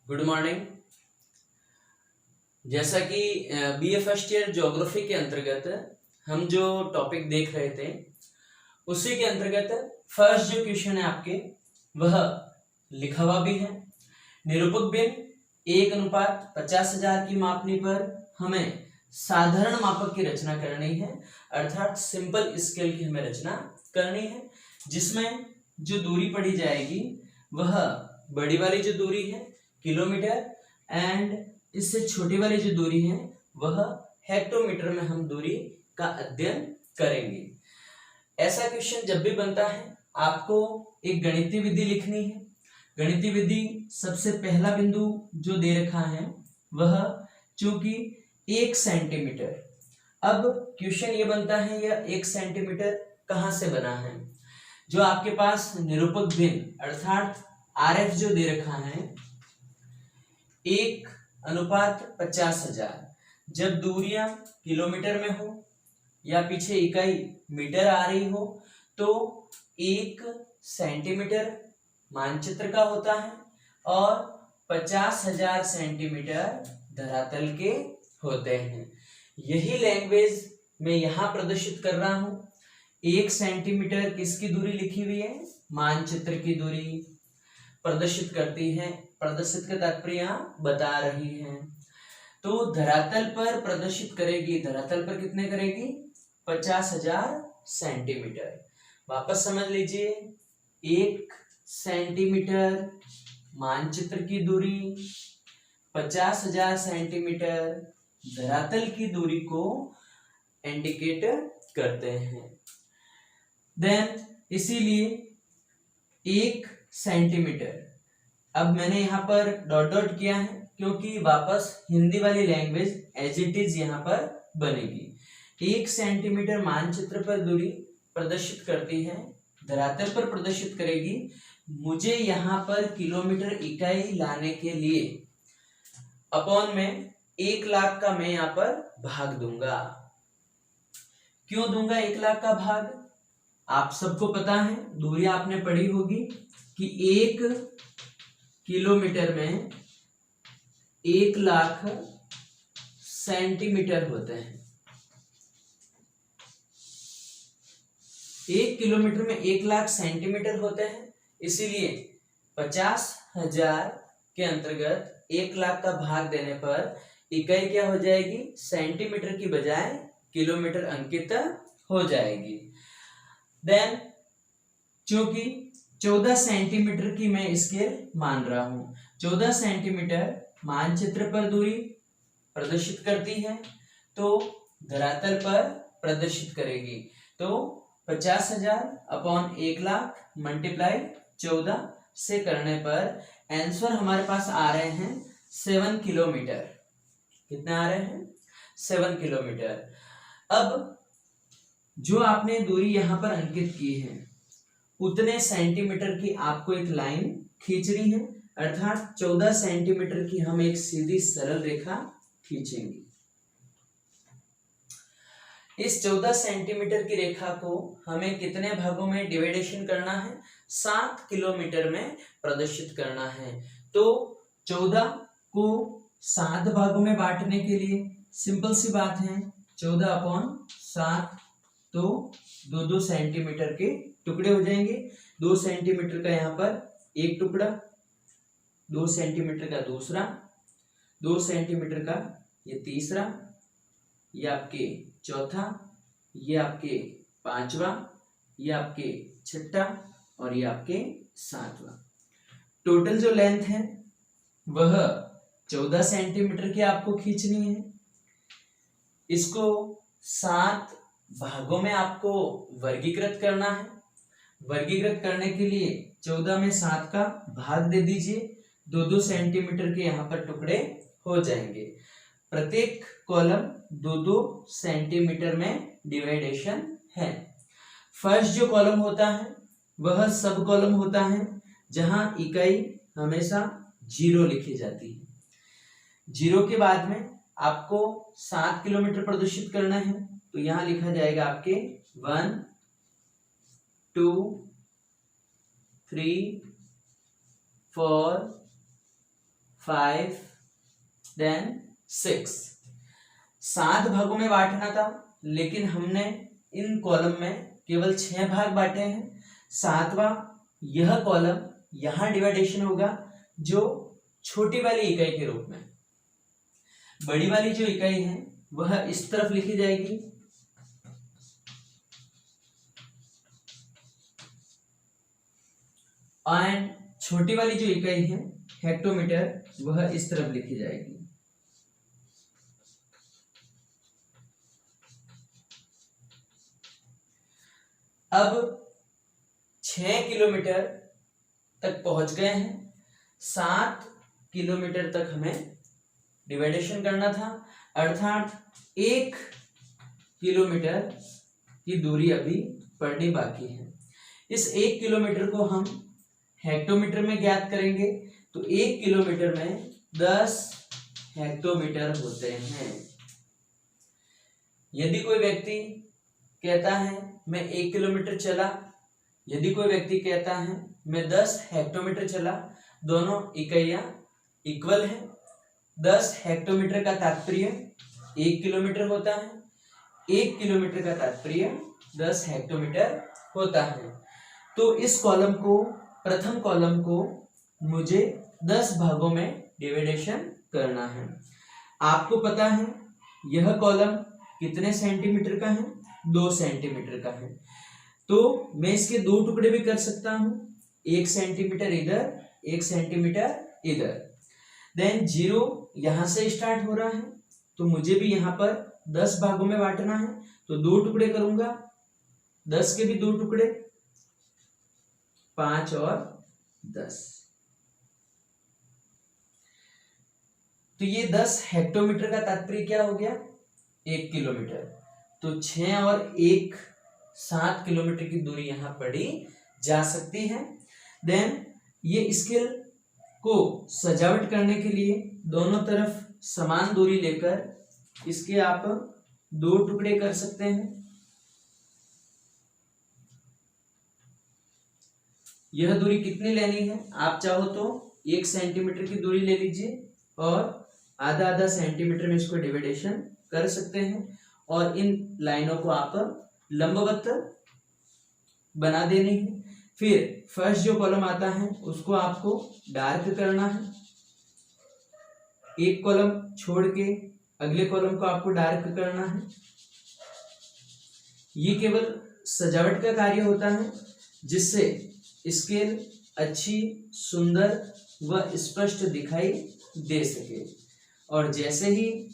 Good morning. जैसा कि BA first year geography के अंतर्गत हम जो टॉपिक देख रहे थे उसी के अंतर्गत फर्स्ट जो क्वेश्चन है आपके वह लिखा हुआ भी है। निरूपक बिन 1:50,000 की मापनी पर हमें साधारण मापक की रचना करनी है, अर्थात सिंपल स्केल की हमें रचना करनी है, जिसमें जो दूरी पढ़ी जाएगी वह बड़ी वाली जो दूरी है किलोमीटर एंड इससे छोटी वाली जो दूरी है वह हेक्टोमीटर में हम दूरी का अध्ययन करेंगे। ऐसा क्वेश्चन जब भी बनता है आपको एक गणितीय विधि लिखनी है। गणितीय विधि सबसे पहला बिंदु जो दे रखा है वह चूंकि 1 सेंटीमीटर। अब क्वेश्चन ये बनता है यह 1 सेंटीमीटर कहां से बना है। जो आपके पास निरूपक भिन्न अर्थात आरएफ जो दे रखा है 1:50,000, जब दूरियां किलोमीटर में हो या पीछे इकाई मीटर आ रही हो तो 1 सेंटीमीटर मानचित्र का होता है और 50,000 सेंटीमीटर धरातल के होते हैं। यही लैंग्वेज मैं यहाँ प्रदर्शित कर रहा हूँ। 1 सेंटीमीटर किसकी दूरी लिखी हुई है, मानचित्र की दूरी प्रदर्शित करती है। प्रदर्शित का तात्पर्य यहाँ बता रही है। तो धरातल पर प्रदर्शित करेगी, धरातल पर कितने करेगी 50,000 सेंटीमीटर। वापस समझ लीजिए, 1 सेंटीमीटर मानचित्र की दूरी, 50,000 सेंटीमीटर धरातल की दूरी को इंडिकेट करते हैं। देन इसीलिए 1 सेंटीमीटर, अब मैंने यहाँ पर डॉट डॉट किया है क्योंकि वापस हिंदी वाली लैंग्वेज एज इट इज यहाँ पर बनेगी। 1 सेंटीमीटर मानचित्र पर दूरी प्रदर्शित करती है, धरातल पर प्रदर्शित करेगी। मुझे यहाँ पर किलोमीटर इकाई लाने के लिए अपॉन में 1 लाख का मैं यहाँ पर भाग दूंगा। क्यों दूंगा 1 लाख का भाग? आप सबको पता है, दूरी आपने पढ़ी होगी कि 1 किलोमीटर में 1 लाख सेंटीमीटर होते हैं। 1 किलोमीटर में 1 लाख सेंटीमीटर होते हैं, इसीलिए 50,000 के अंतर्गत 1 लाख का भाग देने पर इकाई क्या हो जाएगी, सेंटीमीटर की बजाय किलोमीटर अंकित हो जाएगी। देन चूंकि 14 सेंटीमीटर की मैं स्केल मान रहा हूं, 14 सेंटीमीटर मानचित्र पर दूरी प्रदर्शित करती है तो धरातल पर प्रदर्शित करेगी। तो 50,000 अपॉन 1 लाख मल्टीप्लाई 14 से करने पर आंसर हमारे पास आ रहे हैं 7 किलोमीटर। कितने आ रहे हैं, 7 किलोमीटर। अब जो आपने दूरी यहां पर अंकित की है उतने सेंटीमीटर की आपको एक लाइन खींचनी है, अर्थात 14 सेंटीमीटर की हम एक सीधी सरल रेखा खींचेंगे। इस 14 सेंटीमीटर की रेखा को हमें कितने भागों में डिवाइडेशन करना है, 7 किलोमीटर में प्रदर्शित करना है। तो 14 को 7 भागों में बांटने के लिए सिंपल सी बात है, 14/7 तो 2-2 सेंटीमीटर के टुकड़े हो जाएंगे। 2 सेंटीमीटर का यहाँ पर एक टुकड़ा, 2 सेंटीमीटर का दूसरा, 2 सेंटीमीटर का ये तीसरा, ये आपके चौथा, ये आपके पांचवा, ये आपके छठा और ये आपके सातवां। टोटल जो लेंथ है वह 14 सेंटीमीटर की आपको खींचनी है। इसको 7 भागों में आपको वर्गीकृत करना है। वर्गीकृत करने के लिए 14 में 7 का भाग दे दीजिए, 2-2 सेंटीमीटर के यहाँ पर टुकड़े हो जाएंगे। प्रत्येक कॉलम 2-2 सेंटीमीटर में डिवाइडेशन है। फर्स्ट जो कॉलम होता है वह सब कॉलम होता है जहां इकाई हमेशा 0 लिखी जाती है। 0 के बाद में आपको 7 किलोमीटर प्रदर्शित करना है तो यहां लिखा जाएगा आपके 1 2 3 4 5 देन 6। 7 भागों में बांटना था, लेकिन हमने इन कॉलम में केवल 6 भाग बांटे हैं। 7वां यह कॉलम यहां डिवाइडेशन होगा जो छोटी वाली इकाई के रूप में। बड़ी वाली जो इकाई है वह इस तरफ लिखी जाएगी, एंड छोटी वाली जो इकाई है हेक्टोमीटर वह इस तरफ लिखी जाएगी। अब 6 किलोमीटर तक पहुंच गए हैं। 7 किलोमीटर तक हमें डिवाइडेशन करना था, अर्थात 1 किलोमीटर की दूरी अभी पड़नी बाकी है। इस 1 किलोमीटर को हम हेक्टोमीटर में ज्ञात करेंगे, तो 1 किलोमीटर में 10 हेक्टोमीटर होते हैं। यदि कोई व्यक्ति कहता है मैं 1 किलोमीटर चला, यदि कोई व्यक्ति कहता है मैं 10 हेक्टोमीटर चला, दोनों इकाइयां इक्वल हैं। 10 हेक्टोमीटर का तात्पर्य 1 किलोमीटर होता है, 1 किलोमीटर का तात्पर्य 10 हेक्टोमीटर होता है। तो इस कॉलम को, प्रथम कॉलम को मुझे 10 भागों में डिवाइडेशन करना है। आपको पता है यह कॉलम कितने सेंटीमीटर का है? 2 सेंटीमीटर का है। तो मैं इसके 2 टुकड़े भी कर सकता हूं, 1 सेंटीमीटर इधर, 1 सेंटीमीटर इधर। देन 0 यहां से स्टार्ट हो रहा है, तो मुझे भी यहां पर 10 भागों में बांटना है, तो 2 टुकड़े करूंगा, 10 के भी 2 टुकड़े, 5 और 10। तो ये 10 हेक्टोमीटर का तात्पर्य क्या हो गया? 1 किलोमीटर। तो 6 और 1 7 किलोमीटर की दूरी यहां पड़ी जा सकती है। देन ये स्केल को सजावट करने के लिए दोनों तरफ समान दूरी लेकर इसके आप 2 टुकड़े कर सकते हैं। यह दूरी कितनी लेनी है? आप चाहो तो 1 सेंटीमीटर की दूरी ले लीजिए और आधा आधा सेंटीमीटर में इसको डिवाइडेशन कर सकते हैं, और इन लाइनों को आप लंबवत बना देनी है। फिर फर्स्ट जो कॉलम आता है उसको आपको डार्क करना है, एक कॉलम छोड़ के अगले कॉलम को आपको डार्क करना है। ये केवल सजावट का कार्य होता है, जिससे स्केल अच्छी, सुंदर व स्पष्ट दिखाई दे सके। और जैसे ही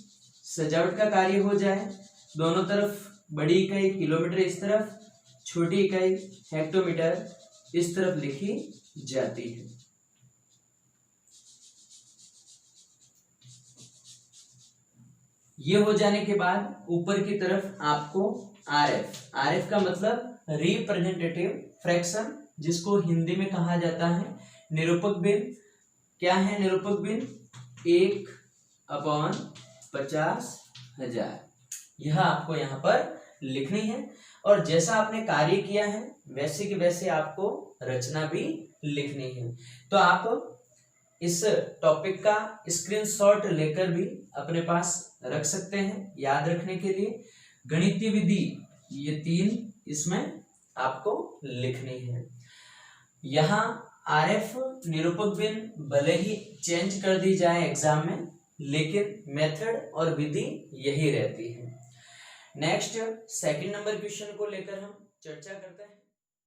सजावट का कार्य हो जाए, दोनों तरफ बड़ी इकाई किलोमीटर इस तरफ, छोटी इकाई हेक्टोमीटर इस तरफ लिखी जाती है। ये हो जाने के बाद ऊपर की तरफ आपको आरएफ का मतलब रिप्रेजेंटेटिव फ्रैक्शन, जिसको हिंदी में कहा जाता है निरूपक भिन्न। क्या है निरूपक भिन्न? 1/50,000। यह आपको यहाँ पर लिखनी है, और जैसा आपने कार्य किया है वैसे के वैसे आपको रचना भी लिखनी है। तो आप इस टॉपिक का स्क्रीनशॉट लेकर भी अपने पास रख सकते हैं याद रखने के लिए। गणितीय विधि ये 3 इसमें आपको लिखनी है। यहाँ आरएफ निरूपक भिन्न भले ही चेंज कर दी जाए एग्जाम में, लेकिन मेथड और विधि यही रहती है। नेक्स्ट सेकंड नंबर क्वेश्चन को लेकर हम चर्चा करते हैं।